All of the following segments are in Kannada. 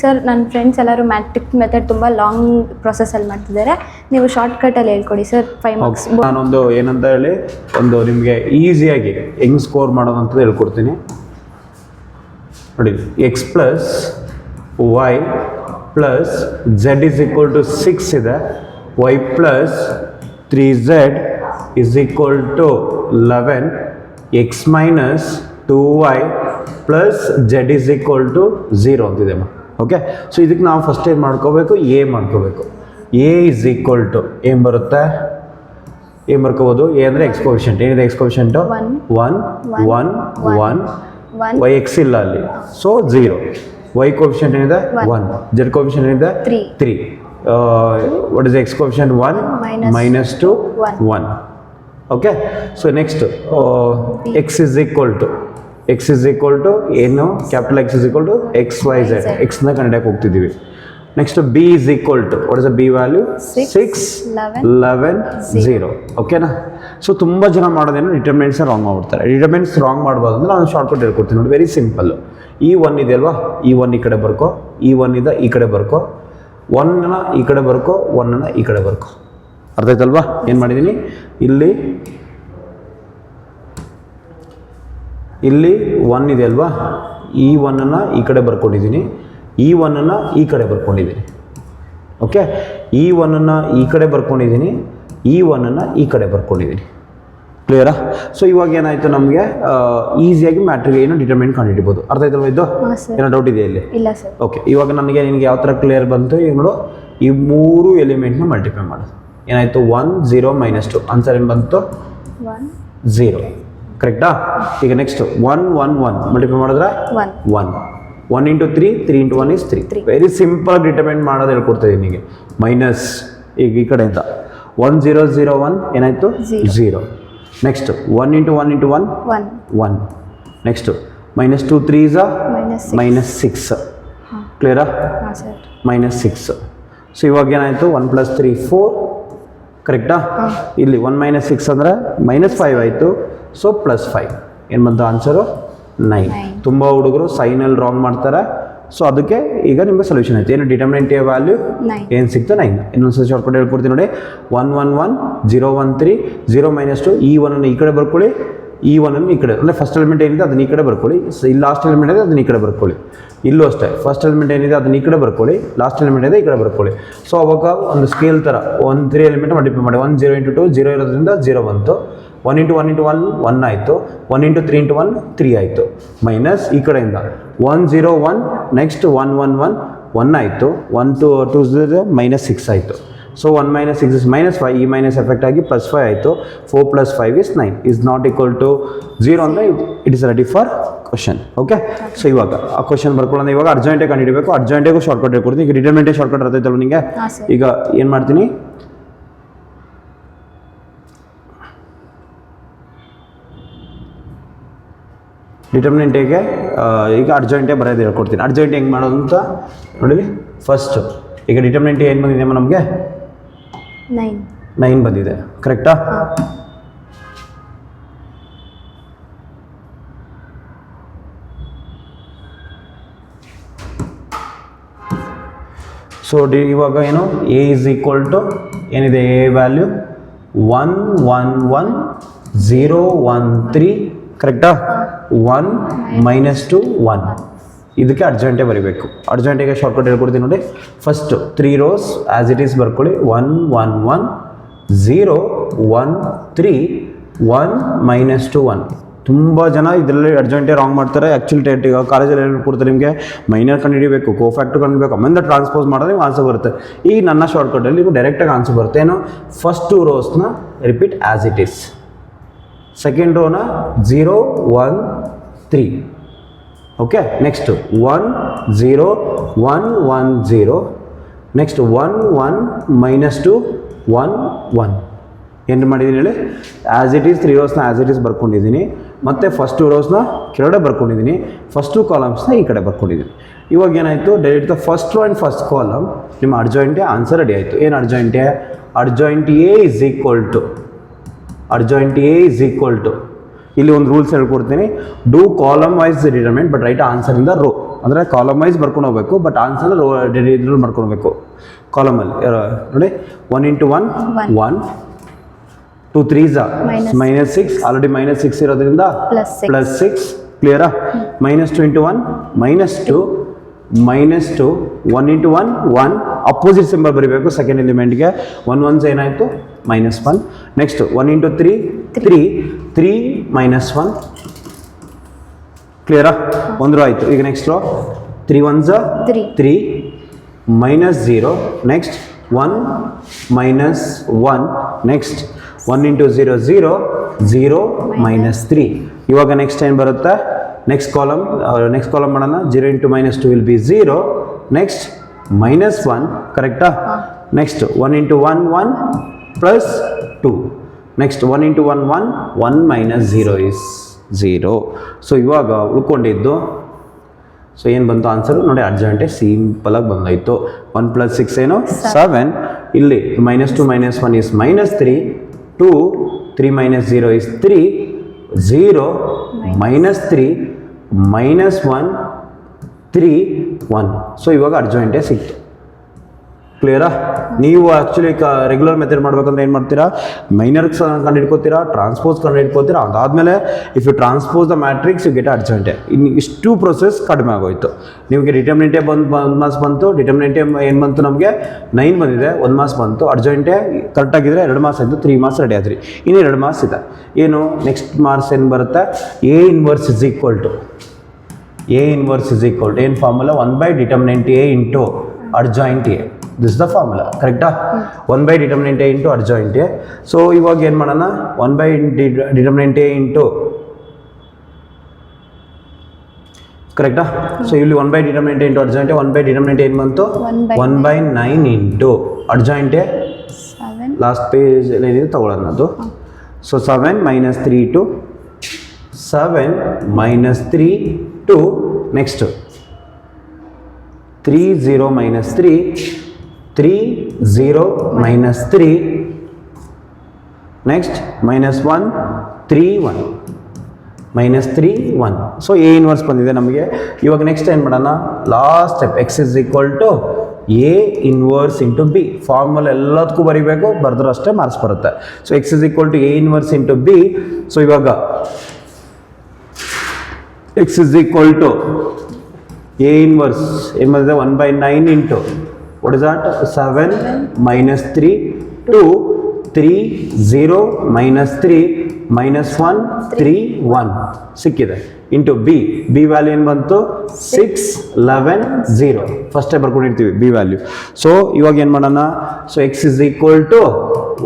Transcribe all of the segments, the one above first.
ಸರ್ ನನ್ನ ಫ್ರೆಂಡ್ಸ್ ಎಲ್ಲರೂ ಮ್ಯಾಟ್ರಿಕ್ ಮೆಥಡ್ ತುಂಬ ಲಾಂಗ್ ಪ್ರೊಸೆಸಲ್ಲಿ ಮಾಡ್ತಿದ್ದಾರೆ, ನೀವು ಶಾರ್ಟ್ಕಟಲ್ಲಿ ಹೇಳ್ಕೊಡಿ ಸರ್ 5 ಮಾರ್ಕ್ಸ್. ನಾನೊಂದು ಏನಂತ ಹೇಳಿ ಒಂದು ನಿಮಗೆ ಈಸಿಯಾಗಿ ಹೆಂಗೆ ಸ್ಕೋರ್ ಮಾಡೋದು ಅಂತ ಹೇಳ್ಕೊಡ್ತೀನಿ ನೋಡಿ. X plus y plus z is equal to 6 ಇದೆ, y plus 3z is equal to 11, x minus 2y plus z is equal to 0 ಅಂತಿದೆ. ಓಕೆ, ಸೊ ಇದಕ್ಕೆ ನಾವು ಫಸ್ಟ್ ಏನು ಮಾಡ್ಕೋಬೇಕು, ಎ ಮಾಡ್ಕೋಬೇಕು. ಎ ಇಸ್ ಈಕ್ವಲ್ ಟು ಏನು ಬರುತ್ತೆ, ಏನು ಬರ್ಕೋಬೋದು, ಎ ಅಂದರೆ ಎಕ್ಸ್ಕೋಷೆಂಟ್. ಏನಿದೆ ಎಕ್ಸ್ಕೋಷೆಂಟು 1 1 1, ವೈ ಎಕ್ಸ್ ಇಲ್ಲ ಅಲ್ಲಿ, ಸೊ 0. ವೈ ಕೋಫಿಷಿಯಂಟ್ ಏನಿದೆ 1, ಝೆಡ್ ಕೋಫಿಷಿಯಂಟ್ ಏನಿದೆ 3. What is X coefficient 1 minus 2 1. Okay, so next X is equal to ಏನು, capital X is equal to X Y Z, ಎಕ್ಸ್ನ ಕಂಡಕ್ಟ್ ಹೋಗ್ತಿದ್ದೀವಿ. Next B is equal to what is a B value 6 11 0. ಓಕೆನಾ. ಸೊ ತುಂಬ ಜನ ಮಾಡೋದೇನು ಡಿಟರ್ಮಿನೆಂಟ್ಸ್ನ ರಾಂಗ್ ಮಾಡ್ಬಿಡ್ತಾರೆ. ಡಿಟರ್ಮಿನೆಂಟ್ಸ್ ರಾಂಗ್ ಮಾಡ್ಬೋದು ಅಂದರೆ ನಾನು ಶಾರ್ಟ್ಕಟ್ ಹೇಳ್ಕೊಡ್ತೀನಿ ನೋಡಿ. Very simple. ಈ 1 ಇದೆ ಅಲ್ವಾ, ಈ 1 ಈ ಕಡೆ ಬರ್ಕೋ, ಈ 1 ಇದೆ ಈ ಕಡೆ ಬರ್ಕೋ, 1ನ ಈ ಕಡೆ ಬರ್ಕೋ, 1ನ ಈ ಕಡೆ ಬರ್ಕೋ. ಅರ್ಥ ಆಯ್ತಲ್ವಾ ಏನು ಮಾಡಿದ್ದೀನಿ. ಇಲ್ಲಿ 1 ಇದೆ ಅಲ್ವಾ, ಈ 1ನ ಈ ಕಡೆ ಬರ್ಕೊಂಡಿದ್ದೀನಿ, ಈ 1ನ ಈ ಕಡೆ ಬರ್ಕೊಂಡಿದ್ದೀನಿ. ಓಕೆ, ಈ 1ನ ಈ ಕಡೆ ಬರ್ಕೊಂಡಿದ್ದೀನಿ, ಈ 1ನ ಈ ಕಡೆ ಬರ್ಕೊಂಡಿದ್ದೀನಿ. ಕ್ಲಿಯರಾ. ಸೊ ಇವಾಗ ಏನಾಯಿತು, ನಮಗೆ ಈಸಿಯಾಗಿ ಮ್ಯಾಟ್ರಿಕ್ ಏನು ಡಿಟರ್ಮಿನೆಂಟ್ ಕಂಡುಹಿಡಿಬೋದು. ಅರ್ಥ ಆಯ್ತಲ್ವ ಇದು, ಏನೋ ಡೌಟ್ ಇದೆಯಾ ಇಲ್ಲಿ? ಇಲ್ಲ ಸರ್. ಓಕೆ, ಇವಾಗ ನಿನಗೆ ಯಾವ ಥರ ಕ್ಲಿಯರ್ ಬಂತು ಈಗ ನೋಡು. ಈ 3 ಎಲಿಮೆಂಟ್ನ ಮಲ್ಟಿಪ್ಲೈ ಮಾಡೋದು. ಏನಾಯಿತು 1 0 -2, ಆನ್ಸರ್ ಏನು ಬಂತು 0. ಕರೆಕ್ಟಾ. ಈಗ ನೆಕ್ಸ್ಟ್ 1 1 1 ಮಲ್ಟಿಪ್ಲೈ ಮಾಡಿದ್ರೆ 1 1 into 3 3 into 1 is 3. Very simple determinant ಮಾಡೋದು ಹೇಳ್ಕೊಡ್ತಾ ಇದ್ದೀನಿ ನಿಮಗೆ. ಮೈನಸ್ ಈಗ ಈ ಕಡೆಯಿಂದ 1 0 0 1 ಏನಾಯಿತು 0. Next 1 into 1 into 1 1. Next -2 3 is -6. ಕ್ಲಿಯರಾ. -6. ಸೊ ಇವಾಗ ಏನಾಯಿತು 1 + 3 4. ಕರೆಕ್ಟಾ. ಇಲ್ಲಿ 1 - 6 ಅಂದರೆ -5 ಆಯಿತು. ಸೊ +5 ಏನು ಬಂತು ಆನ್ಸರು 9. ತುಂಬ ಹುಡುಗರು ಸೈನಲ್ಲಿ ರಾಂಗ್ ಮಾಡ್ತಾರೆ. ಸೊ ಅದಕ್ಕೆ ಈಗ ನಿಮಗೆ ಸೊಲ್ಯೂಷನ್ ಆಯಿತು. ಏನು ಡಿಟರ್ಮಿನೆಂಟ್ ಎ ವ್ಯಾಲ್ಯೂ ಏನು ಸಿಕ್ತು 9. ಇನ್ನೊಂದ್ಸಲ ಶಾರ್ಟ್ಕಟ್ ಹೇಳ್ಕೊಡ್ತೀನಿ ನೋಡಿ. 1 1 1 0 1 3 0 -2, ಈ 1ಅನ್ನು ಈ ಕಡೆ ಬರ್ಕೊಳ್ಳಿ, ಈ 1ಅನ್ನು ಈ ಕಡೆ, ಅಂದರೆ ಫಸ್ಟ್ ಎಲಿಮೆಂಟ್ ಏನಿದೆ ಅದನ್ನ ಈ ಕಡೆ ಬರ್ಕೊಳ್ಳಿ, ಇಲ್ಲಿ ಲಾಸ್ಟ್ ಎಲಿಮೆಂಟ್ ಇದೆ ಅದನ್ನ ಈ ಕಡೆ ಬರ್ಕೊಳ್ಳಿ. ಇಲ್ಲೂ ಅಷ್ಟೇ, ಫಸ್ಟ್ ಎಲಿಮೆಂಟ್ ಏನಿದೆ ಅದನ್ನ ಈ ಕಡೆ ಬರ್ಕೊಳ್ಳಿ, ಲಾಸ್ಟ್ ಎಲಿಮೆಂಟ್ ಇದೆ ಈ ಕಡೆ ಬರ್ಕೊಳ್ಳಿ. ಸೊ ಅವಾಗ ಒಂದು ಸ್ಕೇಲ್ ಥರ 3 ಎಲಿಮೆಂಟ್ ಮಲ್ಟಿಪ್ಲೈ ಮಾಡಿ. 1 0 × 2 0 ಇರೋದ್ರಿಂದ 0 ಬಂತು. 1 × 1 × 1 1 ಆಯಿತು. 1 × 3 × 1 3 ಆಯಿತು. ಮೈನಸ್ ಈ ಕಡೆಯಿಂದ 1 0 1, ನೆಕ್ಸ್ಟ್ 1 1 1 1 ಆಯಿತು. 1 2 2 -6 ಆಯಿತು. ಸೊ 1 - 6 ಇಸ್ -5, ಈ ಮೈನಸ್ ಎಫೆಕ್ಟ್ ಆಗಿ +5 ಆಯಿತು. 4 + 5 is 9 is not equal to 0 ಅಂದರೆ it is ready for question. Okay, so ಇವಾಗ ಆ ಕ್ವಶನ್ ಬರ್ಕೊಳ್ಳೋಣ. ಇವಾಗ ಅರ್ಜೆಂಟೇ ಕಂಡುಹಿಡಬೇಕು. ಅರ್ಜೆಂಟೇಗೂ ಶಾರ್ಟ್ಕಟ್ ಹೇಳ್ಕೊಡ್ತೀನಿ. ಈಗ ಡಿಟರ್ಮಿನೆಂಟೇ ಶಾರ್ಟ್ಕಟ್ ಇರ್ತೈತಲ್ಲ ನಿಮಗೆ. ಈಗ ಏನು ಮಾಡ್ತೀನಿ, ಡಿಟರ್ಮಿನೆಂಟಿಗೆ ಈಗ ಅರ್ಜೆಂಟೇ ಬರೋದು ಹೇಳ್ಕೊಡ್ತೀನಿ. ಅರ್ಜೆಂಟ್ ಹೆಂಗೆ ಮಾಡೋದು ಅಂತ ನೋಡಿ. ಫಸ್ಟ್ ಈಗ ಡಿಟರ್ಮಿನೆಂಟ್ ಏನು ಬಂದಿದೆ ನಮಗೆ 9 ಬಂದಿದೆ. ಕರೆಕ್ಟಾ. ಸೊ ಇವಾಗ ಏನು ಎ ಇಸ್ ಈಕ್ವಲ್ ಟು ಏನಿದೆ, ಎ ವ್ಯಾಲ್ಯೂ 1 1 1 0 1 3. ಕರೆಕ್ಟಾ. 1 -2 1. ಇದಕ್ಕೆ ಅರ್ಜೆಂಟೇ ಬರೀಬೇಕು. ಅರ್ಜೆಂಟಿಗೆ ಶಾರ್ಟ್ಕಟ್ ಹೇಳ್ಕೊಡ್ತೀನಿ ನೋಡಿ. First 3 rows as it is ಬರ್ಕೊಳ್ಳಿ. 1 1 1 0 1 3 1 -2 1. ತುಂಬ ಜನ ಇದರಲ್ಲಿ ಅರ್ಜೆಂಟೇ ರಾಂಗ್ ಮಾಡ್ತಾರೆ. ಆ್ಯಕ್ಚುಲಿ ಈಗ ಕಾಲೇಜಲ್ಲಿ ಏನು ಕೊಡ್ತಾರೆ ನಿಮಗೆ, ಮೈನರ್ ಕಂಡುಹಿಡಬೇಕು, ಕೋಫ್ಯಾಕ್ಟರ್ ಕಂಡುಹಿಡಬೇಕು, ಆಮೇಲೆ ಟ್ರಾನ್ಸ್ಪೋಸ್ ಮಾಡಿದ್ರೆ ನೀವು ಆನ್ಸರ್ ಬರುತ್ತೆ. ಈ ನನ್ನ ಶಾರ್ಟ್ಕಟಲ್ಲಿ ನೀವು ಡೈರೆಕ್ಟಾಗಿ ಆನ್ಸರ್ ಬರುತ್ತೆ. ಏನು, first 2 rows repeat as it is. Second ರೋನ 0 1 3. Okay, next 1 0 1 1 0. ನೆಕ್ಸ್ಟ್ 1 1 -2 1 1. ಏನು ಮಾಡಿದ್ದೀನಿ ಹೇಳಿ, as it is 3 rows as it is ಬರ್ಕೊಂಡಿದ್ದೀನಿ. ಮತ್ತು ಫಸ್ಟ್ 2 rows ಕೆಳಗಡೆ ಬರ್ಕೊಂಡಿದ್ದೀನಿ, ಫಸ್ಟ್ 2 columns ಈ ಕಡೆ ಬರ್ಕೊಂಡಿದ್ದೀನಿ. ಇವಾಗ ಏನಾಯಿತು, direct the first row and first column ನಿಮ್ಮ ಅರ್ಜೆಂಟೇ ಆನ್ಸರ್ ರೆಡಿ ಆಯಿತು. ಏನು ಅರ್ಜೆಂಟೇ, adjoint A is equal to, adjoint A is equal to, ಇಲ್ಲಿ ಒಂದು ರೂಲ್ಸ್ ಹೇಳ್ಕೊಡ್ತೀನಿ. Do column wise determinant but write answer in the row. ಅಂದರೆ ಕಾಲಮ್ ವೈಸ್ ಬರ್ಕೊಂಡು ಹೋಗ್ಬೇಕು, ಬಟ್ ಆನ್ಸರ್ ಇದ್ರಲ್ಲಿ ಮಾಡ್ಕೊಂಡು ಹೋಗ್ಬೇಕು ಕಾಲಮಲ್ಲಿ. ನೋಡಿ 1 into 1 1 2 3s -6, ಆಲ್ರೆಡಿ -6 ಇರೋದ್ರಿಂದ +6 ಕ್ಲಿಯರಾ. -2 into 1 -2 -2 1 into 1 1 ಅಪೋಸಿಟ್ ಸಿಂಬಲ್ ಬರೀಬೇಕು ಸೆಕೆಂಡ್ ಎಲಿಮೆಂಟ್ಗೆ. 1 1s ಏನಾಯಿತು -1. ನೆಕ್ಸ್ಟ್ 1 into 3 3 3 -1 ಕ್ಲಿಯರಾ, ಒಂದು ಆಯಿತು. ಈಗ next 3 1s 3 -0. Next 1 -1. Next 1 into 0 0 0 -3. ಇವಾಗ ನೆಕ್ಸ್ಟ್ ಏನು ಬರುತ್ತೆ, ನೆಕ್ಸ್ಟ್ ಕಾಲಮ್ ಮಾಡೋಣ. 0 into -2 ವಿಲ್ ಬಿ 0. ನೆಕ್ಸ್ಟ್ -1 ಕರೆಕ್ಟಾ. Next 1 into 1 1 +2. Next 1 into 1 1 1 -0 is 0. So ಇವಾಗ ಉಳ್ಕೊಂಡಿದ್ದು ಸೊ ಏನು ಬಂತು ಆನ್ಸರು ನೋಡಿ, ಅರ್ಜೆಂಟೇ ಸಿಂಪಲಾಗಿ ಬಂದಾಯಿತು. 1 + 6 ಏನು 7. ಇಲ್ಲಿ -2 -1 is -3. 2 3 -0 is 3. 0 -3 -1 3 1. ಸೊ ಇವಾಗ ಅರ್ಜೆಂಟೇ ಸಿಕ್ತು. ಕ್ಲಿಯರಾ. ನೀವು ಆ್ಯಕ್ಚುಲಿ ರೆಗ್ಯುಲರ್ ಮೆಥಡ್ ಮಾಡ್ಬೇಕಂದ್ರೆ ಏನು ಮಾಡ್ತೀರಾ, ಮೈನರ್ಸ್ ಕಂಡು ಹಿಡ್ಕೋತೀರಾ, ಟ್ರಾನ್ಸ್ಪೋಸ್ ಕಂಡು ಹಿಡ್ಕೋತೀರಾ. ಅದಾದಮೇಲೆ if you transpose the matrix you get ಅರ್ಜೆಂಟೆ. ಇನ್ನು ಇಷ್ಟು ಪ್ರೊಸೆಸ್ ಕಡಿಮೆ ಆಗೋಯ್ತು. ನಿಮಗೆ ಡಿಟರ್ಮಿನೆಂಟೇ ಒಂದು ಮಾರ್ಕ್ಸ್ ಬಂತು. ಡಿಟರ್ಮಿನೆಂಟೇ ಏನು ಬಂತು ನಮಗೆ 9 ಬಂದಿದೆ, 1 ಮಾರ್ಕ್ಸ್ ಬಂತು. ಅರ್ಜೆಂಟೇ ಕರೆಕ್ಟಾಗಿದ್ದರೆ 2 ಮಾರ್ಕ್ಸ್ ಆಯಿತು, 3 ಮಾರ್ಕ್ಸ್ ರೆಡಿ ಆದ್ರಿ. ಇನ್ನು 2 ಮಾರ್ಕ್ಸ್ ಇದೆ. ಏನು ನೆಕ್ಸ್ಟ್ ಮಾರ್ಕ್ಸ್ ಏನು ಬರುತ್ತೆ, A inverse is equal to ಏನು formula, 1/determinant A into adjoint A. This the formula ಕರೆಕ್ಟಾ. 1/determinant A into adjoint A. So ಇವಾಗ ಏನು ಮಾಡೋಣ, 1/determinant A into ಕರೆಕ್ಟಾ. ಸೊ ಇಲ್ಲಿ 1/determinant A into adjoint A. 1/determinant ಏನು ಬಂತು 1/9 into adjoint A. Last page ಏನಿದೆ ತಗೊಳ್ಳೋಣ ಅದು. So 7 -3 to 7 -3 to next 3 0 -3 3 0 -3 next -1 3 1 -3 1. So A inverse ಬಂದಿದೆ ನಮಗೆ. ಇವಾಗ ನೆಕ್ಸ್ಟ್ ಏನು ಮಾಡೋಣ, last step x is equal to A inverse into B. Formula ಎಲ್ಲದಕ್ಕೂ ಬರೀಬೇಕು, ಬರೆದ್ರೂ ಅಷ್ಟೇ ಮಾರ್ಕ್ಸ್ ಬರುತ್ತೆ. So x is equal to A inverse into B. So ಇವಾಗ x is equal to A inverse ಏನು ಬಂದಿದೆ 1/9 into what is that 7 -3 2 3 0 -3 -1 3 1 ಸಿಕ್ಕಿದೆ ಇಂಟು ಬಿ ವ್ಯಾಲ್ಯೂ ಏನು ಬಂತು 6 11 0. ಫಸ್ಟೇ ಬರ್ಕೊಂಡಿರ್ತೀವಿ ಬಿ ವ್ಯಾಲ್ಯೂ. ಸೊ ಇವಾಗ ಏನು ಮಾಡೋಣ, so x is equal to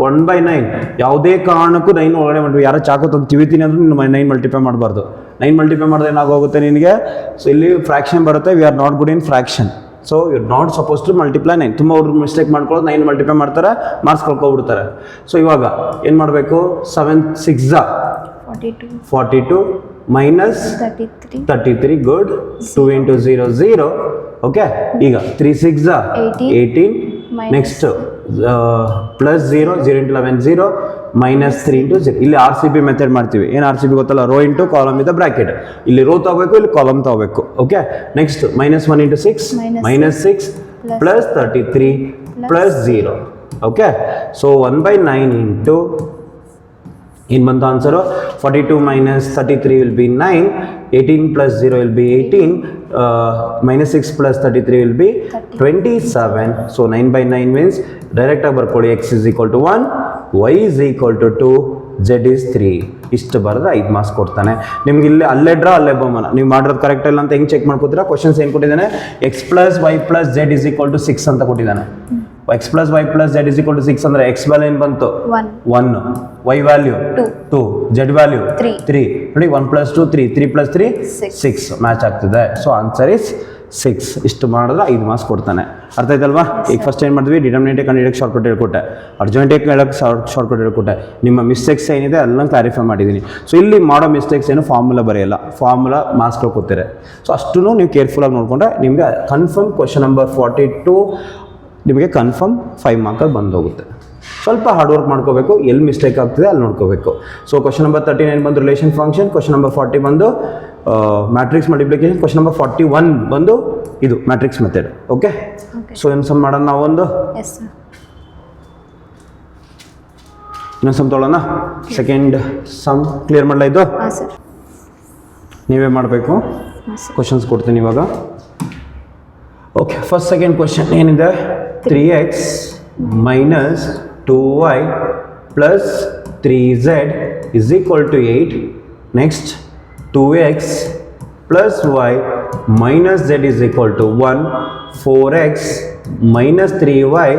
1/9. ಯಾವುದೇ ಕಾರಣಕ್ಕೂ 9 ಒಳಗಡೆ ಮಾಡ್ತೀವಿ. ಯಾರೋ ಚಾಕು ತಂದು ತಿವಿತೀನಿ ಅಂದ್ರೆ 9 ಮಲ್ಟಿಪ್ಲೈ ಮಾಡಬಾರ್ದು. 9 ಮಲ್ಟಿಪ್ಲೈ ಮಾಡಿದ್ರೆ ಏನಾಗೋಗುತ್ತೆ ನಿನಗೆ, ಸೊ ಇಲ್ಲಿ ಫ್ರಾಕ್ಷನ್ ಬರುತ್ತೆ. We are not good in fraction. So you not suppose to multiply 9. ತುಂಬ ಹುಡುಗರು ಮಿಸ್ಟೇಕ್ ಮಾಡ್ಕೊಳ್ಳೋದು 9 ಮಲ್ಟಿಪ್ಲೈ ಮಾಡ್ತಾರೆ, ಮಾರ್ಕ್ಸ್ ಕಳ್ಕೊಬಿಡ್ತಾರೆ. ಸೊ ಇವಾಗ ಏನು ಮಾಡಬೇಕು, 7 6 42 -33 ಗುಡ್. 2 into 0 0. ಓಕೆ. ಈಗ 3 6 18 ನೆಕ್ಸ್ಟ್ +0 0 into 11 0 -3 into 0. ಇಲ್ಲಿ RCB ಮೆಥಡ್ ಮಾಡ್ತೀವಿ. ಏನು RCB ಗೊತ್ತಲ್ಲ, row into column with bracket. ಇಲ್ಲಿ ರೋ ತಗೋಬೇಕು, ಇಲ್ಲಿ ಕಾಲಮ್ ತಗೋಬೇಕು. Okay. Next -1 into 6 -6 +33 +0. Okay. So 1/9 into ಏನು ಬಂತು answer 42 -33 will be 9. 18 + 0 will be 18. -6 + 33 will be 27. So 9/9 means ಡೈರೆಕ್ಟಾಗಿ ಬರ್ಕೊಳ್ಳಿ, x is equal to 1, y is equal to 2, z is 3. ಇಷ್ಟು ಬರೆದ್ರೆ 5 ಮಾರ್ಕ್ಸ್ ಕೊಡ್ತಾನೆ. ನಿಮ್ಗೆ ಇಲ್ಲಿ ಅಲ್ಲೇ ಡ್ರಾ ಅಲ್ಲೇ ಬಹುಮಾನ. ನೀವು ಮಾಡಿರೋದು ಕರೆಕ್ಟ್ ಇಲ್ಲ ಅಂತ ಹೆಂಗೆ ಚೆಕ್ ಮಾಡ್ಕೋತೀರಾ, ಕ್ವಶನ್ಸ್ ಏನು ಕೊಟ್ಟಿದ್ದಾನೆ, x + y + z is equal to 6 ಅಂತ ಕೊಟ್ಟಿದ್ದಾನೆ. x + y + z is equal to 6 ಅಂದರೆ x ವ್ಯಾಲ್ಯೂ ಏನು ಬಂತು 1, y ವ್ಯಾಲ್ಯೂ 2, z ವ್ಯಾಲ್ಯೂ 3. ನೋಡಿ 1 + 2 3, 3 + 3 6 ಮ್ಯಾಚ್ ಆಗ್ತಿದೆ. So answer is 6. ಇಷ್ಟು ಮಾಡಿದ್ರೆ 5 ಮಾರ್ಕ್ಸ್ ಕೊಡ್ತಾನೆ. ಅರ್ಥ ಆಯ್ತಲ್ವಾ. ಈಗ ಫಸ್ಟ್ ಏನು ಮಾಡಿದ್ವಿ, ಡಿಟರ್ಮಿನೆಂಟೇ ಕಂಡು ಹಿಡಿಯೋಕ್ಕೆ ಶಾರ್ಟ್ಕಟ್ ಹೇಳ್ಕೊಟ್ಟೆ, ಅರ್ಜೆಂಟೇ ಹೇಳೋಕ್ಕೆ ಶಾರ್ಟ್ಕಟ್ ಹೇಳ್ಕೊಟ್ಟೆ. ನಿಮ್ಮ ಮಿಸ್ಟೇಕ್ಸ್ ಏನಿದೆ ಎಲ್ಲ ಕ್ಲಾರಿಫೈ ಮಾಡಿದ್ದೀನಿ. ಸೊ ಇಲ್ಲಿ ಮಾಡೋ ಮಿಸ್ಟೇಕ್ಸ್ ಏನು, ಫಾರ್ಮುಲಾ ಬರೆಯಲ್ಲ, ಫಾರ್ಮುಲಾ ಮಾರ್ಕ್ಸ್ ಕೊಡ್ತೀರಾ. ಸೊ ಅಷ್ಟೂ ನೀವು ಕೇರ್ಫುಲ್ಲಾಗಿ ನೋಡಿಕೊಂಡ್ರೆ ನಿಮಗೆ ಕನ್ಫರ್ಮ್ ಕ್ವಶನ್ ನಂಬರ್ 42 ನಿಮಗೆ ಕನ್ಫರ್ಮ್ 5 ಮಾರ್ಕಲ್ಲಿ ಬಂದೋಗುತ್ತೆ. ಸ್ವಲ್ಪ ಹಾರ್ಡ್ ವರ್ಕ್ ಮಾಡ್ಕೋಬೇಕು, ಎಲ್ಲಿ ಮಿಸ್ಟೇಕ್ ಆಗ್ತದೆ ಅಲ್ಲಿ ನೋಡ್ಕೋಬೇಕು. ಸೊ ಕ್ವಶನ್ ನಂಬರ್ 39 ಬಂದು ರಿಲೇಷನ್ ಫಂಕ್ಷನ್, ಕ್ವಶನ್ ನಂಬರ್ 40 ಬಂದು ಮ್ಯಾಟ್ರಿಕ್ಸ್ ಮಲ್ಟಿಪ್ಲಿಕೇಶನ್, ಕ್ವಶನ್ ನಂಬರ್ 41 ಬಂದು ಇದು ಮ್ಯಾಟ್ರಿಕ್ಸ್ ಮೆಥಡ್. ಓಕೆ, ಸೊ ಏನು ಸಮ್ ಮಾಡೋಣ ನಾವು ಒಂದು ಎಸ್ ಸರ್. ಇನ್ನೊಂದು ಸಮ್ ತೊಗೊಳ್ಳೋಣ. ಸೆಕೆಂಡ್ ಸಮ್ ಕ್ಲಿಯರ್ ಮಾಡಲ ಇದು? ಹಾಂ ಸರ್. ನೀವೇ ಮಾಡಬೇಕು. ಹಾಂ ಸರ್. ಕ್ವಶನ್ಸ್ ಕೊಡ್ತೀನಿ ಇವಾಗ. ಓಕೆ, ಫಸ್ಟ್ ಸೆಕೆಂಡ್ ಕ್ವಶನ್ ಏನಿದೆ? 3x minus 2y plus 3z is equal to 8. Next 2x plus y minus z is equal to 1. 4x minus 3y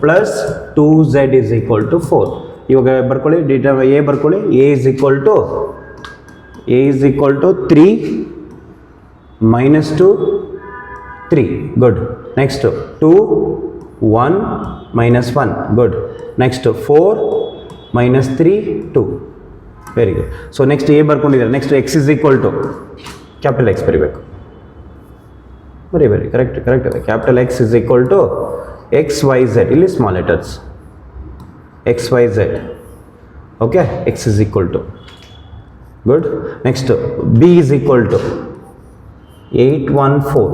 plus 2z is equal to 4. ಇವಾಗ ಬರ್ಕೊಳ್ಳಿ, ಡೇಟಾ ಎ ಬರ್ಕೊಳ್ಳಿ. A is equal to 3 minus 2 3. Good. Next 2 1 minus 1. Good. Next 4 minus 3 2. Very good. So next A ಬರ್ಕೊಂಡಿದ್ದಾರೆ. Next X is equal to capital X ಬರೀಬೇಕು. ಬರೀ ಕರೆಕ್ಟ್ ಇದೆ. Capital X is equal to X Y Z, ಇಲ್ಲಿ small letters X Y Z. Okay, X is equal to. Good. Next B is equal to 814.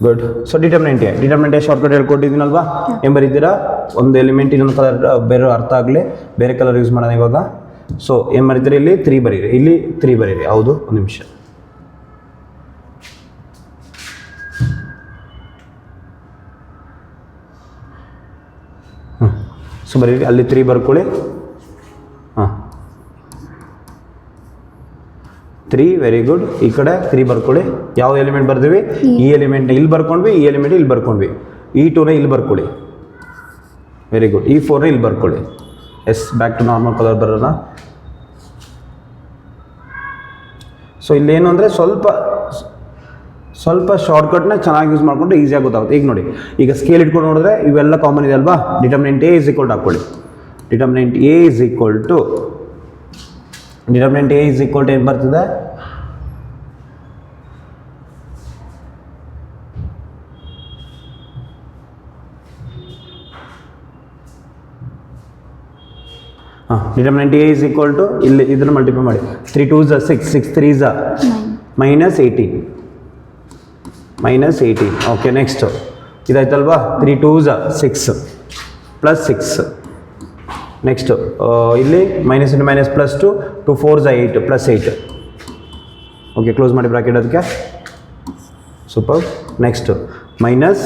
Good. So determinant A shortcut ಹೇಳ್ಕೊಟ್ಟಿದ್ದೀನಲ್ವಾ? ಏನು ಬರೀತೀರಾ? ಒಂದು ಎಲಿಮೆಂಟ್ ಇನ್ನೊಂದು ಕಲರ್ ಬೇರೆ ಅರ್ಥ ಆಗಲಿ, ಬೇರೆ ಕಲರ್ ಯೂಸ್ ಮಾಡೋಣ ಇವಾಗ. ಸೊ ಏನು ಬರೀತೀರಿ? ಇಲ್ಲಿ 3 ಬರೀರಿ, ಇಲ್ಲಿ 3 ಬರೀರಿ. ಹೌದು, ಒಂದು ನಿಮಿಷ. ಸೊ ಬರೀರಿ, ಅಲ್ಲಿ 3 ಬರ್ಕೊಳ್ಳಿ. ಹಾಂ, 3. Very good. ಈ ಕಡೆ 3 ಬರ್ಕೊಳ್ಳಿ. ಯಾವ ಎಲಿಮೆಂಟ್ ಬರ್ತೀವಿ? ಈ ಎಲಿಮೆಂಟ್ನ ಇಲ್ಲಿ ಬರ್ಕೊಂಡ್ವಿ, ಈ ಎಲಿಮೆಂಟ್ ಇಲ್ಲಿ ಬರ್ಕೊಂಡ್ವಿ. ಈ 2ನ ಇಲ್ಲಿ ಬರ್ಕೊಳ್ಳಿ. Very good. ಈ 4ನ ಇಲ್ಲಿ ಬರ್ಕೊಳ್ಳಿ. Yes, back to normal colour ಬರೋಣ. ಸೊ ಇಲ್ಲೇನು ಅಂದರೆ ಸ್ವಲ್ಪ ಶಾರ್ಟ್ಕಟ್ನ ಚೆನ್ನಾಗಿ ಯೂಸ್ ಮಾಡಿಕೊಂಡು ಈಸಿಯಾಗಿ ಗೊತ್ತಾಗುತ್ತೆ. ಈಗ ನೋಡಿ, ಈಗ ಸ್ಕೇಲ್ ಇಟ್ಕೊಂಡು ನೋಡಿದ್ರೆ ಇವೆಲ್ಲ ಕಾಮನ್ ಇದೆ ಅಲ್ವಾ? Determinant A is equal to ಹಾಕ್ಕೊಳ್ಳಿ. Determinant A is equal to ಏನು ಬರ್ತದೆ? Determinant A is equal to ಇಲ್ಲಿ ಇದನ್ನು ಮಲ್ಟಿಪ್ಲೈ ಮಾಡಿ. 3 2s 6, 6 3s minus 18. Okay, next ಇದಾಯ್ತಲ್ವಾ? 3 2s 6 ಪ್ಲಸ್ 6. ನೆಕ್ಸ್ಟ್ ಇಲ್ಲಿ minus into minus plus 2, 2 4s 8 plus 8. Okay, close ಮಾಡಿ ಬ್ರಾಕೆಟ್ ಅದಕ್ಕೆ. ಸೂಪರ್. ನೆಕ್ಸ್ಟ್ ಮೈನಸ್,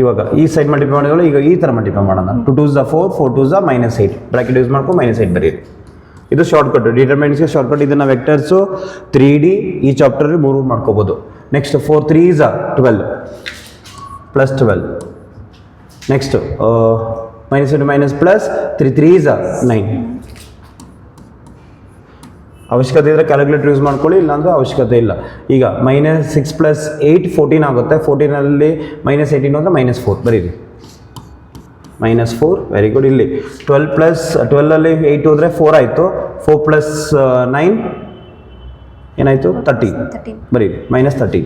ಇವಾಗ ಈ ಸೈಡ್ ಮಲ್ಟಿಪ್ಲೈ ಮಾಡಿದ್ರೆ ಈಗ ಈ ಥರ ಮಲ್ಟಿಪ್ಲೈ ಮಾಡೋಣ. 2 2s 4, 4 2s minus 8. Bracket use ಮಾಡ್ಕೊಂಡು ಮೈನಸ್ 8 ಬರೀರಿ. ಇದು ಶಾರ್ಟ್ಕಟ್, ಡಿಟರ್ಮಿನೆಂಟ್ಸ್ಗೆ ಶಾರ್ಟ್ಕಟ್. ಇದನ್ನು ವೆಕ್ಟರ್ಸು 3D ಈ ಚಾಪ್ಟರ್ ಮೂರು ಮಾಡ್ಕೋಬೋದು. Next 4 3s 12 plus 12. Next minus into minus plus 3 3s 9. ಅವಶ್ಯಕತೆ ಇದ್ದರೆ ಕ್ಯಾಲ್ಕುಲೇಟರ್ ಯೂಸ್ ಮಾಡ್ಕೊಳ್ಳಿ, ಇಲ್ಲಾಂದರೆ ಅವಶ್ಯಕತೆ ಇಲ್ಲ. ಈಗ ಮೈನಸ್ 6 ಪ್ಲಸ್ 8 14 ಆಗುತ್ತೆ. 14ಅಲ್ಲಿ ಮೈನಸ್ 18 ಅಂದರೆ ಮೈನಸ್ 4 ಬರೀರಿ. ಮೈನಸ್ 4. Very good. ಇಲ್ಲಿ 12 ಪ್ಲಸ್ 12ಅಲ್ಲಿ 8 ಹೋದರೆ 4 ಆಯಿತು. 4 ಪ್ಲಸ್ 9 ಏನಾಯಿತು? 13 ಬರೀರಿ. ಮೈನಸ್ 13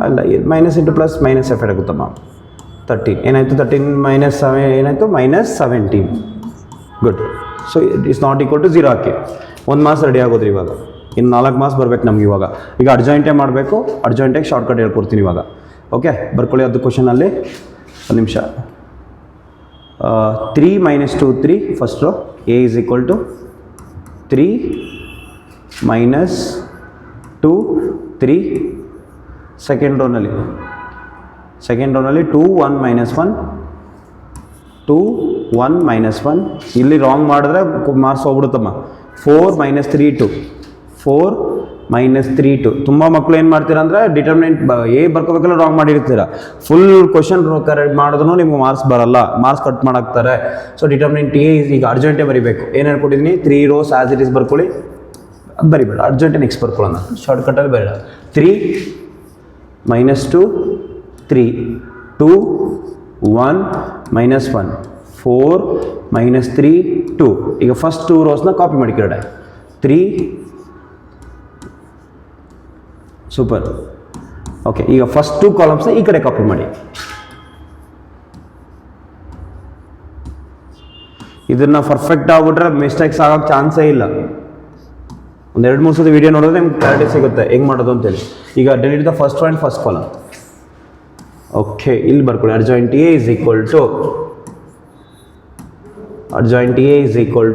ಅಲ್ಲ, minus into plus minus effect ಆಗುತ್ತಮ್ಮ. 13 ಏನಾಯಿತು? 13 ಮೈನಸ್ 7 ಏನಾಯಿತು? Minus 17. Good. So it is not equal to 0 ಹಾಕಿ. 1 ಮಾರ್ಕ್ಸ್ ರೆಡಿ ಆಗೋದ್ರಿ ಇವಾಗ. ಇನ್ನು 4 ಮಾರ್ಕ್ಸ್ ಬರ್ಬೇಕು ನಮ್ಗೆ ಇವಾಗ. ಈಗ ಅರ್ಜೆಂಟೇ ಮಾಡಬೇಕು. ಅರ್ಜೆಂಟಾಗಿ ಶಾರ್ಟ್ಕಟ್ ಹೇಳ್ಕೊಡ್ತೀನಿ ಇವಾಗ. ಓಕೆ, ಬರ್ಕೊಳ್ಳಿ. ಅದು ಕ್ವಶನಲ್ಲಿ ಒಂದು ನಿಮಿಷ. 3 minus 2 3 first row. A is equal to 3 minus 2 3. Second ರೋನಲ್ಲಿ 2 1 ಮೈನಸ್ 1 2 1 ಮೈನಸ್ 1. ಇಲ್ಲಿ ರಾಂಗ್ ಮಾಡಿದ್ರೆ ಮಾರ್ಕ್ಸ್ ಹೋಗ್ಬಿಡುತ್ತಮ್ಮ. 4 minus 3 2 4 minus 3 2. ತುಂಬ ಮಕ್ಕಳು ಏನು ಮಾಡ್ತೀರಾ ಅಂದರೆ ಡಿಟರ್ಮಿನೆಂಟ್ ಎ ಬರ್ಕೋಬೇಕಲ್ಲ ರಾಂಗ್ ಮಾಡಿರ್ತೀರ. ಫುಲ್ ಕ್ವಶನ್ ಕರೆಕ್ಟ್ ಮಾಡಿದ್ರು ನಿಮ್ಗೆ ಮಾರ್ಕ್ಸ್ ಬರಲ್ಲ, ಮಾರ್ಕ್ಸ್ ಕಟ್ ಮಾಡಾಕ್ತಾರೆ. ಸೊ ಡಿಟರ್ಮಿನೆಂಟ್ ಎ ಈಗ ಅರ್ಜೆಂಟೇ ಬರೀಬೇಕು. ಏನು ಹೇಳ್ಕೊಟ್ಟಿದ್ದೀನಿ? 3 rows ಆ್ಯಸ್ ಇಟ್ ಈಸ್ ಬರ್ಕೊಳ್ಳಿ. ಅದು ಬರಿಬೇಡ, ಅರ್ಜೆಂಟೇ ನೆಕ್ಸ್ಟ್ ಬರ್ಕೊಳ್ಳೋಣ. ಶಾರ್ಟ್ಕಟ್ಟಲ್ಲಿ ಬರೀಡ. 3 ಮೈನಸ್ 2 3 2 1 ಮೈನಸ್ 1 4 ಮೈನಸ್ 3 2. ಈಗ ಫಸ್ಟ್ 2 rows ಕಾಪಿ ಮಾಡಿ ಕೆರಡೆ. 3 ಸೂಪರ್ ಓಕೆ, ಈಗ ಫಸ್ಟ್ 2 ಕಾಲಮ್ಸ್ನ ಈ ಕಡೆ ಕಾಪಿ ಮಾಡಿ. ಇದನ್ನ ಪರ್ಫೆಕ್ಟ್ ಆಗ್ಬಿಟ್ರೆ ಮಿಸ್ಟೇಕ್ಸ್ ಆಗೋಕ್ಕೆ ಚಾನ್ಸೇ ಇಲ್ಲ. ಒಂದು 2-3 ಸತಿ ವಿಡಿಯೋ ನೋಡಿದ್ರೆ ನಿಮ್ಗೆ ಕ್ಲಾರಿಟಿ ಸಿಗುತ್ತೆ ಹೆಂಗೆ ಮಾಡೋದು ಅಂತೇಳಿ. ಈಗ delete the first row and first column. Okay, ಇಲ್ಲಿ ಬರ್ಕೊಳ್ಳಿ. Adjoint A is equal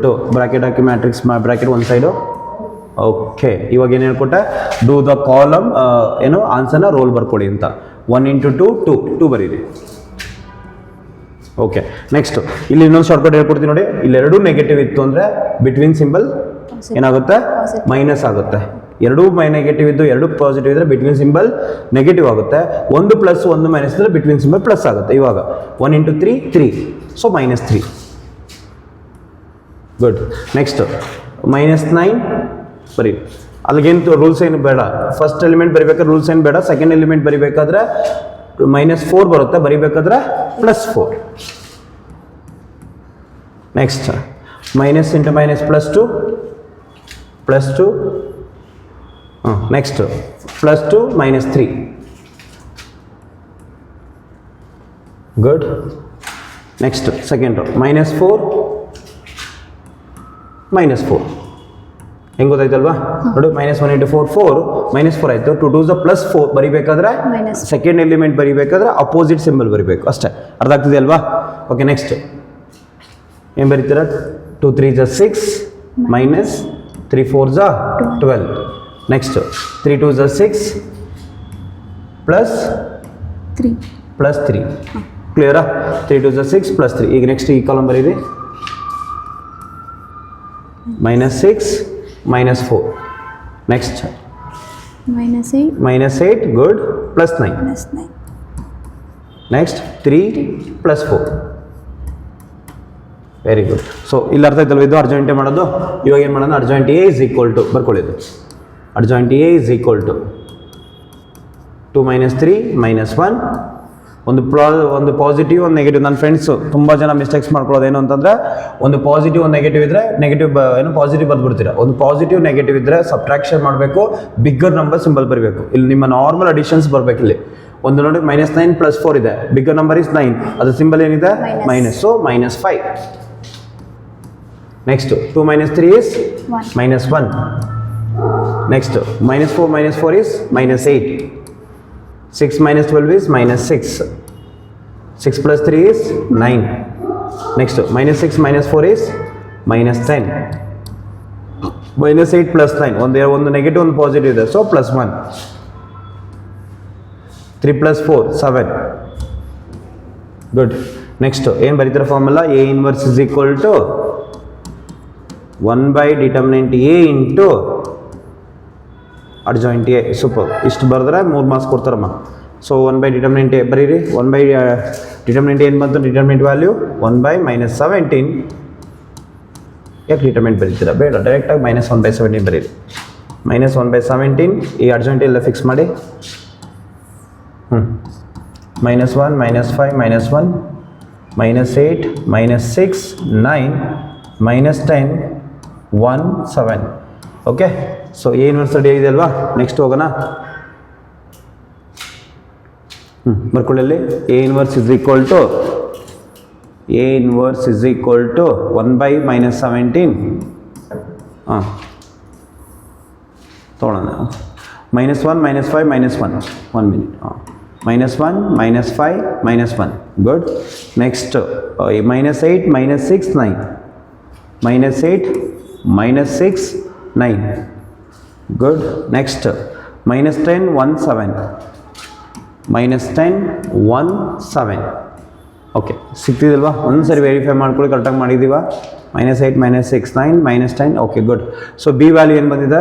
to bracket hockey matrix bracket ಒಂದು ಸೈಡು. ಓಕೆ, ಇವಾಗ ಏನು ಹೇಳ್ಕೊಟ್ಟೆ, ಡೂ ದ ಕಾಲಮ್ ಆನ್ಸರ್ನ ರೋಲ್ ಬರ್ಕೊಡಿ ಅಂತ. 1 × 2 2 ಬರೀರಿ. ಓಕೆ, ನೆಕ್ಸ್ಟ್ ಇಲ್ಲಿ ಇನ್ನೊಂದು ಶಾರ್ಟ್ಕಟ್ ಹೇಳ್ಕೊಡ್ತೀನಿ ನೋಡಿ. ಇಲ್ಲೆರಡೂ ನೆಗೆಟಿವ್ ಇತ್ತು ಅಂದರೆ ಬಿಟ್ವೀನ್ ಸಿಂಬಲ್ ಏನಾಗುತ್ತೆ, ಮೈನಸ್ ಆಗುತ್ತೆ. ಎರಡೂ ನೆಗೆಟಿವ್ ಇದ್ದು ಎರಡು ಪಾಸಿಟಿವ್ ಇದ್ದರೆ ಬಿಟ್ವೀನ್ ಸಿಂಬಲ್ ನೆಗೆಟಿವ್ ಆಗುತ್ತೆ. 1 + 1 - ಇದ್ದರೆ ಬಿಟ್ವೀನ್ ಸಿಂಬಲ್ ಪ್ಲಸ್ ಆಗುತ್ತೆ. ಇವಾಗ 1 × 3 3, ಸೊ -3. ಗುಡ್. ನೆಕ್ಸ್ಟ್ -9 ಬರೀ. ಅಲ್ಲಿಗೇನು ರೂಲ್ಸ್ ಏನು ಬೇಡ. ಫಸ್ಟ್ ಎಲಿಮೆಂಟ್ ಬರಿಬೇಕಾದ್ರೆ ರೂಲ್ಸ್ ಏನು ಬೇಡ. ಸೆಕೆಂಡ್ ಎಲಿಮೆಂಟ್ ಬರಿಬೇಕಾದ್ರೆ -4 ಬರುತ್ತೆ, ಬರಿಬೇಕಾದ್ರೆ +4. Next minus into minus +2 +2. Next +2 -3. Good. Next second row -4 -4. ಹೆಂಗೆ ಗೊತ್ತಾಯ್ತಲ್ವಾ ನೋಡಿ. -1 × 4 4, -4 ಆಯಿತು. 2 2s +4 ಬರಿಬೇಕಾದ್ರೆ ಸೆಕೆಂಡ್ ಎಲಿಮೆಂಟ್ ಬರಿಬೇಕಾದ್ರೆ ಅಪೋಸಿಟ್ ಸಿಂಬಲ್ ಬರಿಬೇಕು ಅಷ್ಟೇ. ಅರ್ಥ ಆಗ್ತಿದೆ ಅಲ್ವಾ? ಓಕೆ, ನೆಕ್ಸ್ಟ್ ಏನು ಬರೀತೀರಾ? 2 3s 6 -3 4s 12. Next 3 2s 6 +3. ಕ್ಲಿಯರಾ? 3 2s 6 +3. ಈಗ ನೆಕ್ಸ್ಟ್ ಈ ಕಾಲಮ್ ಬರೀರಿ. -6 -4. Next -8 good +9. Next 3 +4. Very good. So ಇಲ್ಲಿ ಅರ್ಥ ಆಯ್ತಲ್ವ ಇದು ಅರ್ಜೆಂಟೇ ಮಾಡೋದು. ಇವಾಗ ಏನು ಮಾಡೋಣ, adjoint A is equal to ಬರ್ಕೊಳ್ಳಿದ್ದು. Adjoint A is equal to 2 -3 -1. ಒಂದು ಪಾಸಿಟಿವ್ ಒಂದು ನೆಗೆಟಿವ್. ನನ್ನ ಫ್ರೆಂಡ್ಸು ತುಂಬ ಜನ ಮಿಸ್ಟೇಕ್ಸ್ ಮಾಡ್ಕೊಳ್ಳೋದು ಏನು ಅಂತಂದರೆ, ಒಂದು ಪಾಸಿಟಿವ್ ಒಂದು ನೆಗೆಟಿವ್ ಇದ್ದರೆ ನೆಗೆಟಿವ್ ಪಾಸಿಟಿವ್ ಬಂದ್ಬಿಡ್ತೀರಾ. ಒಂದು ಪಾಸಿಟಿವ್ ನೆಗೆಟಿವ್ ಇದ್ದರೆ ಸಬ್ಟ್ರಾಕ್ಷನ್ ಮಾಡಬೇಕು, ಬಿಗ್ಗರ್ ನಂಬರ್ ಸಿಂಬಲ್ ಬರಬೇಕು. ಇಲ್ಲಿ ನಿಮ್ಮ ನಾರ್ಮಲ್ ಅಡಿಷನ್ಸ್ ಬರಬೇಕು. ಇಲ್ಲಿ ಒಂದು ನೋಡಿ -9 +4 ಇದೆ, ಬಿಗ್ಗರ್ ನಂಬರ್ ಇಸ್ 9, ಅದು ಸಿಂಬಲ್ ಏನಿದೆ minus, so -5. Next 2 -3 is -1. Next -4 is -8. 6 - 12 is -6. 6 + 3 is 9. Next -6 - 4 is -10. -8 + 9, ಒಂದು ನೆಗೆಟಿವ್ ಒಂದು ಪಾಸಿಟಿವ್ ಇದೆ, ಸೊ +1. 3 + 4 7. ಗುಡ್. ನೆಕ್ಸ್ಟ್ ಏನು ಬರೀತಾರೆ formula? A inverse is equal to 1/det A into adjoint A. Super. ಇಷ್ಟು ಬರೆದ್ರೆ 3 ಮಾರ್ಕ್ಸ್ ಕೊಡ್ತಾರಮ್ಮ. ಸೊ 1/det A ಬರೀರಿ. 1/det ಏನು ಬಂತು? Determinant value 1/-17. ಯಾಕೆ ಡಿಟರ್ಮಿನೆಂಟ್ ಬರೀತೀರಾ? ಬೇಡ, ಡೈರೆಕ್ಟಾಗಿ -1/17 ಬರೀರಿ. -1/17. ಈ ಅಡ್ಜಾಯಿಂಟ್ ಎಲ್ಲ ಫಿಕ್ಸ್ ಮಾಡಿ. -1 -5 -1 -8 -6 9 -10 1 7. Okay, so A inverse D ಇದೆ ಅಲ್ವಾ? ನೆಕ್ಸ್ಟ್ ಹೋಗೋಣ. ಬರ್ಕೊಳ್ಳಿ. A inverse is equal to 1/-17. ತೊಗೊಳ್ಳೋಣ. -1 -5 -1. 1 minute. -1 -5 -1. Good. Next -8 -6 9. -8 -6 9. Good. Next -10 1 7. -10 1 7. Okay, ಸಿಗ್ತಿದಲ್ವಾ? ಒಂದು ಸರಿ ವೆರಿಫೈ ಮಾಡ್ಕೊಳ್ಳಿ ಕರೆಕ್ಟಾಗಿ ಮಾಡಿದ್ದೀವ. -8 -6 9 -10. Okay, good. So B value ಏನು ಬಂದಿದೆ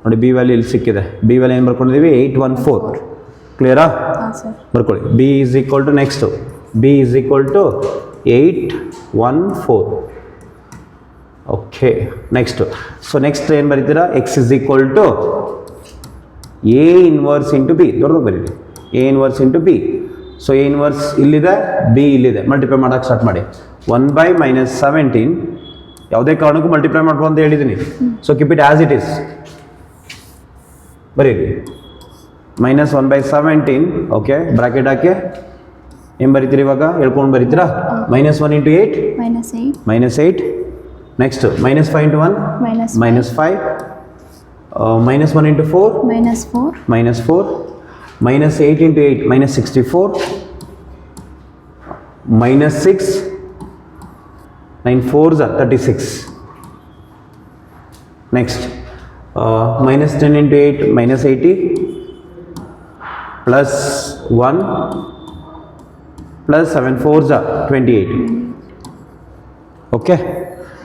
ನೋಡಿ. ಬಿ ವ್ಯಾಲ್ಯೂ ಇಲ್ಲಿ ಸಿಕ್ಕಿದೆ. ಬಿ ವ್ಯಾಲ್ಯೂ ಏನು ಬರ್ಕೊಂಡಿದ್ದೀವಿ? 814. ಕ್ಲಿಯರಾ? ಬರ್ಕೊಳ್ಳಿ. B is equal to next B is equal to 814. Okay, next. So next ಏನು ಬರೀತೀರಾ? X is equal to A inverse into B. ದೊಡ್ಡದು ಬರೀರಿ. A inverse into B. So A inverse ಇಲ್ಲಿದೆ, ಬಿ ಇಲ್ಲಿದೆ. ಮಲ್ಟಿಪ್ಲೈ ಮಾಡೋಕ್ಕೆ ಸ್ಟಾರ್ಟ್ ಮಾಡಿ. 1/-17. ಯಾವುದೇ ಕಾರಣಕ್ಕೂ ಮಲ್ಟಿಪ್ಲೈ ಮಾಡ್ಬೋದು ಅಂತ ಹೇಳಿದ್ದೀನಿ. So keep it as it is. ಬರೀರಿ. ಮೈನಸ್ 1/17. ಓಕೆ, ಬ್ರಾಕೆಟ್ ಹಾಕಿ ಏನು ಬರೀತೀರಿ ಇವಾಗ ಹೇಳ್ಕೊಂಡು ಬರೀತೀರಾ? -1 × 8 -8 next -5 × 1 -5 -1 × 4 -4 -4 -8 × 8 -64 -6 9 4s are 36. Next -10 × 8 -80 plus 1 plus 7 4s are 28. Okay,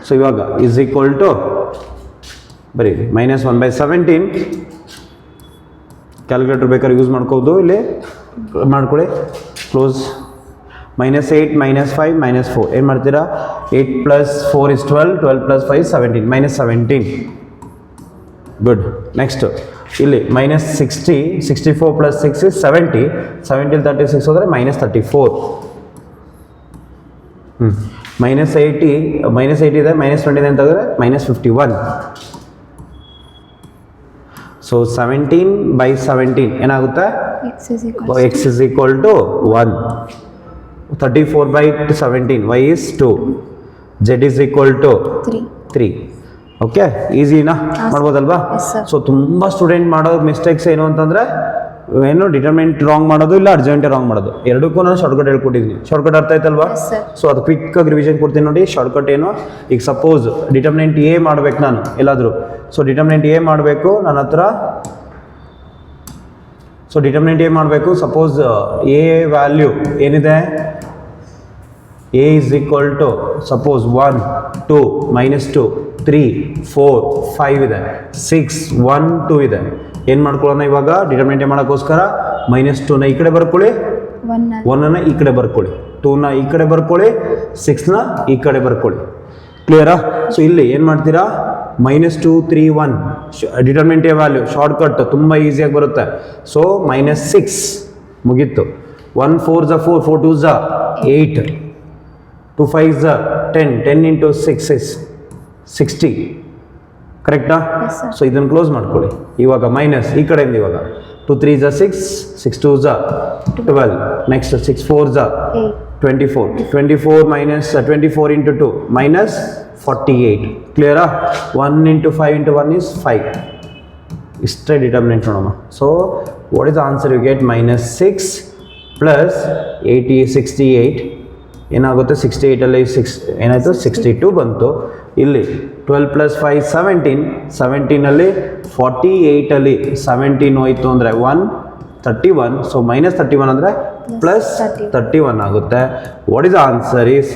so ಇವಾಗ is equal to ಬರೀರಿ -1/17. ಕ್ಯಾಲ್ಕುಲೇಟರ್ ಬೇಕಾದ್ರೆ ಯೂಸ್ ಮಾಡ್ಕೋದು, ಇಲ್ಲಿ ಮಾಡ್ಕೊಳ್ಳಿ. ಕ್ಲೋಸ್. -8 -5 -4 ಏನು ಮಾಡ್ತೀರಾ? 8 + 4 is 12, 12 + 5 17, -17. ಗುಡ್. ನೆಕ್ಸ್ಟ್ ಇಲ್ಲಿ -60, 64 + 6 is 70, 70 36 ಹೋದರೆ -34. -80 ಇದೆ, -29 ತೆಗೆದ್ರೆ -51. ಸೊ 17/17 ಏನಾಗುತ್ತೆ? x is equal to 1. 34/17, y is 2, z is equal to 3. Okay, ಈಸಿನಾ? ಮಾಡ್ಬೋದಲ್ವಾ? ಸೊ ತುಂಬ ಸ್ಟೂಡೆಂಟ್ ಮಾಡೋ ಮಿಸ್ಟೇಕ್ಸ್ ಏನು ಅಂತಂದರೆ ಏನು ಡಿಟರ್ಮಿನೆಂಟ್ ರಾಂಗ್ ಮಾಡೋದು, ಇಲ್ಲ ಅರ್ಜೆಂಟೇ ರಾಂಗ್ ಮಾಡೋದು. ಎರಡಕ್ಕೂ ನಾನು ಶಾರ್ಟ್ಕಟ್ ಹೇಳ್ಕೊಟ್ಟಿದ್ದೀನಿ. ಶಾರ್ಟ್ಕಟ್ ಅರ್ಥ ಆಯ್ತಲ್ವಾ? ಸೊ ಅದು ಕ್ವಿಕ್ಕಾಗಿ ರಿವಿಷನ್ ಕೊಡ್ತೀನಿ ನೋಡಿ. ಶಾರ್ಟ್ಕಟ್ ಏನು? ಈಗ ಸಪೋಸ್ ಡಿಟರ್ಮಿನೆಂಟ್ ಎ ಮಾಡ್ಬೇಕು ನಾನು ಎಲ್ಲಾದರೂ. ಸೊ ಡಿಟರ್ಮಿನೆಂಟ್ ಎ ಮಾಡಬೇಕು ನನ್ನ ಹತ್ರ. ಸೊ ಡಿಟರ್ಮಿನೆಂಟ್ ಎ ಮಾಡಬೇಕು. ಸಪೋಸ್ ಎ ವ್ಯಾಲ್ಯೂ ಏನಿದೆ? A is equal to suppose 1 2 -2 3 4 5 ಇದೆ, 6 1 2 ಇದೆ. ಏನು ಮಾಡ್ಕೊಳ್ಳೋಣ ಇವಾಗ? ಡಿಟರ್ಮಿನೆಂಟ್ ಮಾಡೋಕ್ಕೋಸ್ಕರ -2ನ ಈ ಕಡೆ ಬರ್ಕೊಳ್ಳಿ, 1ನ ಈ ಕಡೆ ಬರ್ಕೊಳ್ಳಿ, 2ನ ಈ ಕಡೆ ಬರ್ಕೊಳ್ಳಿ, 6ನ ಈ ಕಡೆ ಬರ್ಕೊಳ್ಳಿ. ಕ್ಲಿಯರಾ? ಸೊ ಇಲ್ಲಿ ಏನು ಮಾಡ್ತೀರಾ? -2 3 1 ಡಿಟರ್ಮಿನೆಂಟ್ ಎ ವ್ಯಾಲ್ಯೂ ಶಾರ್ಟ್ಕಟ್ ತುಂಬ ಈಸಿಯಾಗಿ ಬರುತ್ತೆ. ಸೊ -6 ಮುಗೀತು. 1 4s are 4, 4 2s are 8, 2 5s are 10, 10 × 6 is 60. ಕರೆಕ್ಟಾ? ಸೊ ಇದನ್ನು ಕ್ಲೋಸ್ ಮಾಡ್ಕೊಳ್ಳಿ. ಇವಾಗ ಮೈನಸ್ ಈ ಕಡೆಯಿಂದ ಇವಾಗ 2 3s are 6, 6 2s are 12, next 6 4s are 24, 24 24 × 2 -48. ಕ್ಲಿಯರಾ? 1 × 5 × 1 is 5. ಇಷ್ಟೇ ಡಿಟರ್ಮಿನೆಂಟ್ ನೋಡೋಣ. So what is the answer? You get -6 + 80 68 ಏನಾಗುತ್ತೆ? 68ಅಲ್ಲಿ 6 ಏನಾಯಿತು? 62 ಬಂತು. ಇಲ್ಲಿ 12 + 5 17, 17ಅಲ್ಲಿ 48ಅಲ್ಲಿ 17 ಹೋಯಿತು ಅಂದರೆ 131. ಸೊ -31 ಅಂದರೆ +31 ಆಗುತ್ತೆ. What is the answer? Is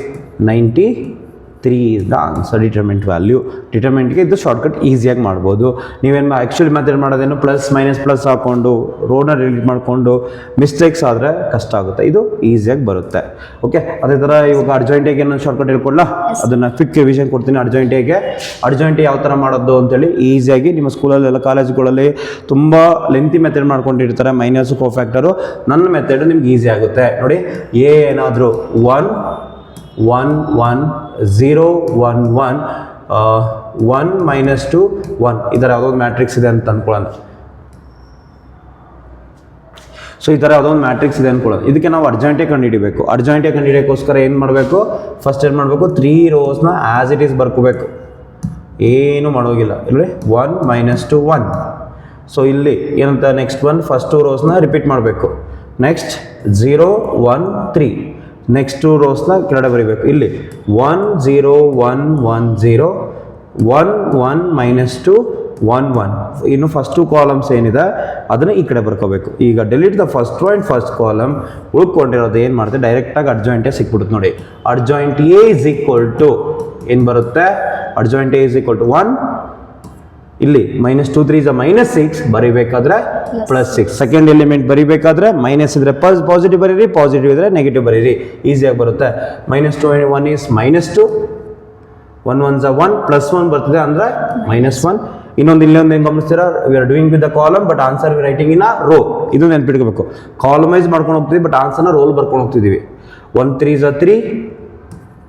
93 is the answer. Determinant value. ಡಿಟರ್ಮಿನೆಂಟ್ಗೆ ಇದು ಶಾರ್ಟ್ಕಟ್ ಈಸಿಯಾಗಿ ಮಾಡ್ಬೋದು. ನೀವೇನು ಆ್ಯಕ್ಚುಲಿ ಮೆಥಡ್ ಮಾಡೋದೇನು? +- ಹಾಕ್ಕೊಂಡು ರೋನ ರಿಲೀಟ್ ಮಾಡಿಕೊಂಡು ಮಿಸ್ಟೇಕ್ಸ್ ಆದರೆ ಕಷ್ಟ ಆಗುತ್ತೆ. ಇದು ಈಸಿಯಾಗಿ ಬರುತ್ತೆ. ಓಕೆ, ಅದೇ ಥರ ಇವಾಗ ಅರ್ಜೆಂಟಿಗೆ ಏನೋ ಶಾರ್ಟ್ಕಟ್ ಹೇಳ್ಕೊಡ್ಲಾ? ಅದನ್ನು ಕ್ವಿಕ್ ರಿವಿಷನ್ ಕೊಡ್ತೀನಿ. ಅರ್ಜೆಂಟಿ ಯಾವ ಥರ ಮಾಡೋದು ಅಂತೇಳಿ ಈಸಿಯಾಗಿ ನಿಮ್ಮ ಸ್ಕೂಲಲ್ಲೆಲ್ಲ ಕಾಲೇಜ್ಗಳಲ್ಲಿ ತುಂಬ ಲೆಂತಿ ಮೆಥಡ್ ಮಾಡ್ಕೊಂಡಿರ್ತಾರೆ, ಮೈನಸ್ ಕೋಫ್ಯಾಕ್ಟರು. ನನ್ನ ಮೆಥಡ್ ನಿಮ್ಗೆ ಈಸಿ ಆಗುತ್ತೆ ನೋಡಿ. ಏನಾದರೂ 1 1 1 0 1 1 1 -2 1 ಇದರ ಯಾವುದೊಂದು ಮ್ಯಾಟ್ರಿಕ್ಸ್ ಇದೆ ಅಂತ ಅಂದ್ಕೊಳ್ಳೋಣ. ಸೊ ಈ ಥರ ಯಾವುದೊಂದು ಮ್ಯಾಟ್ರಿಕ್ಸ್ ಇದೆ ಅಂದ್ಕೊಳ್ಳೋಣ. ಇದಕ್ಕೆ ನಾವು ಅರ್ಜೆಂಟೇ ಕಂಡುಹಿಡಿಬೇಕು. ಅರ್ಜೆಂಟೇ ಕಂಡುಹಿಡಿಯೋಕ್ಕೋಸ್ಕರ ಏನು ಮಾಡಬೇಕು? ಫಸ್ಟ್ ಏನು ಮಾಡಬೇಕು? 3 ರೋಸ್ನ ಆ್ಯಸ್ ಇಟ್ ಈಸ್ ಬರ್ಕೋಬೇಕು, ಏನು ಮಾಡೋಗಿಲ್ಲ. ಇಲ್ಲಿ 1 -2 1. ಸೊ ಇಲ್ಲಿ ಏನಂತ? ನೆಕ್ಸ್ಟ್ 1 ಫಸ್ಟ್ 2 ರೋಸ್ನ ರಿಪೀಟ್ ಮಾಡಬೇಕು. ನೆಕ್ಸ್ಟ್ 0 1 3 ನೆಕ್ಸ್ಟ್ 2 ರೋಸ್ನ ಕೆಳಗಡೆ ಬರೀಬೇಕು. ಇಲ್ಲಿ 1 0 1 1 0 1 1 -2 1 1. ಇನ್ನು ಫಸ್ಟ್ 2 ಕಾಲಮ್ಸ್ ಏನಿದೆ ಅದನ್ನು ಈ ಕಡೆ ಬರ್ಕೋಬೇಕು. ಈಗ delete the first row and first column. ಉಳ್ಕೊಂಡಿರೋದು ಏನು ಮಾಡ್ತೀವಿ? ಡೈರೆಕ್ಟಾಗಿ ಅಡ್ಜಾಯಿಂಟೇ ಸಿಕ್ಬಿಡುತ್ತೆ ನೋಡಿ. Adjoint A is equal to ಏನು ಬರುತ್ತೆ? Adjoint A is equal to 1. ಇಲ್ಲಿ -2 3 is -6 ಬರೀಬೇಕಾದ್ರೆ +6. ಸೆಕೆಂಡ್ ಎಲಿಮೆಂಟ್ ಬರೀಬೇಕಾದ್ರೆ ಮೈನಸ್ ಇದ್ರೆ ಪಾಸಿಟಿವ್ ಬರೀರಿ, ಪಾಸಿಟಿವ್ ಇದ್ರೆ ನೆಗೆಟಿವ್ ಬರೀರಿ, ಈಸಿಯಾಗಿ ಬರುತ್ತೆ. -2 1 is -2, 1 1s are 1, +1 ಬರ್ತದೆ ಅಂದರೆ -1. ಇನ್ನೊಂದು ಇಲ್ಲೊಂದು ಏನು ಗಮನಿಸ್ತೀರಾ? We are doing with the column but answer we writing in a row. ಇದು ನೆನ್ಪಿಟ್ಕೋಬೇಕು. ಕಾಲಮೈಸ್ ಮಾಡ್ಕೊಂಡು ಹೋಗ್ತೀವಿ ಬಟ್ ಆನ್ಸರ್ನ ರೋಲ್ ಬರ್ಕೊಂಡು ಹೋಗ್ತಿದ್ದೀವಿ. 1 3s are 3,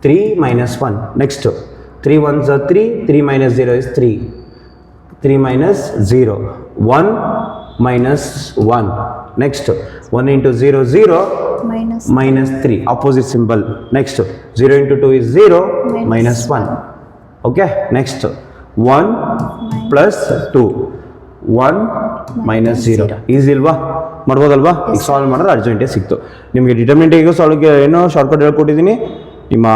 3 -1. Next 3 1s are 3, 3 - 0 is 3, 3 - 0 1 -1. Next 1 into 0 0 -3, opposite symbol. Next 0 into 2 is 0 -1. Okay, next 1 plus 2 1 minus 0. Easy ಇಲ್ವಾ, ಮಾಡ್ಬೋದಲ್ವಾ? ಈಗ ಸಾಲ್ವ್ ಮಾಡಿದ್ರೆ ಅರ್ಜೆಂಟೇ ಸಿಕ್ತು ನಿಮಗೆ. ಡಿಟರ್ಮಿನೆಂಟಿಗೂ ಸಾಲ್ವ್ಗೆ ಏನೋ ಶಾರ್ಟ್ಕಟ್ ಹೇಳ್ಕೊಟ್ಟಿದ್ದೀನಿ, ನಿಮ್ಮ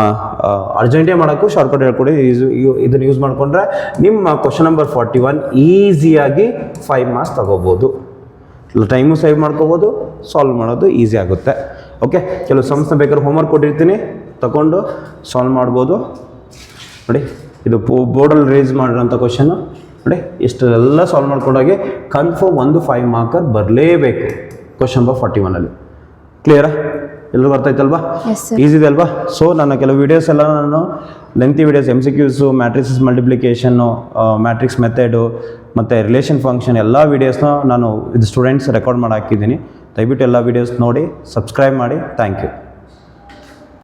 ಅರ್ಜೆಂಟೇ ಮಾಡೋಕ್ಕೂ ಶಾರ್ಟ್ಕಟ್ ಹೇಳ್ಕೊಟ್ಟಿದ್ದೀನಿ. ಇದನ್ನು ಯೂಸ್ ಮಾಡಿಕೊಂಡ್ರೆ ನಿಮ್ಮ ಕ್ವಶನ್ ನಂಬರ್ 41 ಈಸಿಯಾಗಿ 5 ಮಾರ್ಕ್ಸ್ ತಗೋಬೋದು. ಟೈಮು ಸೇವ್ ಮಾಡ್ಕೋಬೋದು, ಸಾಲ್ವ್ ಮಾಡೋದು ಈಸಿ ಆಗುತ್ತೆ. ಓಕೆ, ಕೆಲವು ಸಮ್ಸ್ನ ಬೇಕಾದ್ರೆ ಹೋಮ್ವರ್ಕ್ ಕೊಟ್ಟಿರ್ತೀನಿ, ತಗೊಂಡು ಸಾಲ್ವ್ ಮಾಡ್ಬೋದು. ನೋಡಿ, ಇದು ಬೋರ್ಡಲ್ಲಿ ರೇಸ್ ಮಾಡಿರೋಂಥ ಕ್ವಶನ್ನು ನೋಡಿ, ಇಷ್ಟೆಲ್ಲ ಸಾಲ್ವ್ ಮಾಡ್ಕೊಂಡೋಗಿ ಕನ್ಫರ್ಮ್ ಒಂದು 5 ಮಾರ್ಕರ್ ಬರಲೇಬೇಕು ಕ್ವಶನ್ ನಂಬರ್ 41ಅಲ್ಲಿ. ಕ್ಲಿಯರಾ? ಎಲ್ಲರಿಗೂ ಅರ್ಥ ಆಯ್ತಲ್ವಾ? ಈಸಿ ಇದೆ ಅಲ್ವಾ? ಸೊ ನನ್ನ ಕೆಲವು ವೀಡಿಯೋಸ್ ಎಲ್ಲ ನಾನು ಲೆಂತಿ ವೀಡಿಯೋಸ್, MCQs, ಮ್ಯಾಟ್ರಿಕ್ಸ್ ಮಲ್ಟಿಪ್ಲಿಕೇಶನ್ನು, ಮ್ಯಾಟ್ರಿಕ್ಸ್ ಮೆಥಡು ಮತ್ತು ರಿಲೇಷನ್ ಫಂಕ್ಷನ್ ಎಲ್ಲ ವೀಡಿಯೋಸ್ನ ನಾನು ಇದು ಸ್ಟೂಡೆಂಟ್ಸ್ ರೆಕಾರ್ಡ್ ಮಾಡಿ ಹಾಕಿದ್ದೀನಿ. ದಯವಿಟ್ಟು ಎಲ್ಲ ವೀಡಿಯೋಸ್ ನೋಡಿ ಸಬ್ಸ್ಕ್ರೈಬ್ ಮಾಡಿ. Thank you.